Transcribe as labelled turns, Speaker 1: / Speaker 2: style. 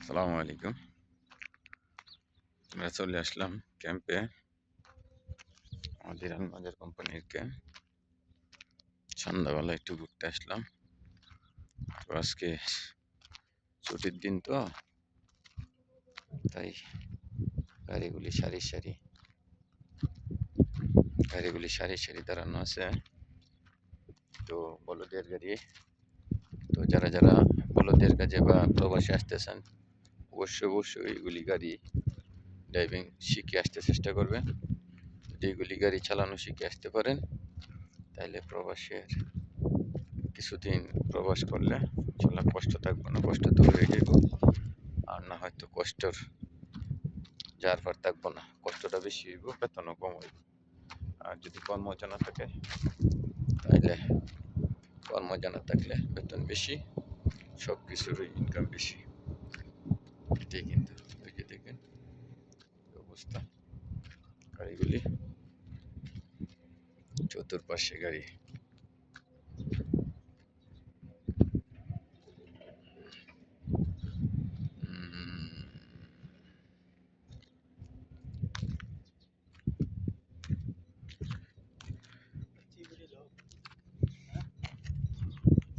Speaker 1: আসসালামু আলাইকুম। আমরা চলে আসলাম ক্যাম্পে, আমাদের আলমাজার কোম্পানির ক্যাম্প। সন্ধ্যাবেলা একটু ঘুরতে আসলাম। তো আজকে ছুটির দিন, তো তাই গাড়িগুলি সারি সারি দাঁড়ানো আছে। তো বলদের গাড়ি, তো যারা যারা বলদের কাজে বা প্রবাসে আসতেছেন অবশ্যই এইগুলি গাড়ি ড্রাইভিং শিখে আসতে চেষ্টা করবেন। যদি এইগুলি গাড়ি চালানো শিখে আসতে পারেন তাহলে প্রবাসের কিছুদিন প্রবাস করলে চলা কষ্ট থাকবে না, কষ্ট দূর হয়ে যাবে। আর না হয়তো কষ্টর যার পর থাকবো না, কষ্টটা বেশি হইব, বেতনও কম হইব। আর যদি কর্ম জানা থাকে তাহলে কর্ম জানা থাকলে বেতন বেশি, সব কিছুরই ইনকাম বেশি। এটাই কিন্তু ওই যে দেখেন অবস্থা, গাড়িগুলি চতুর্পাশে গাড়ি।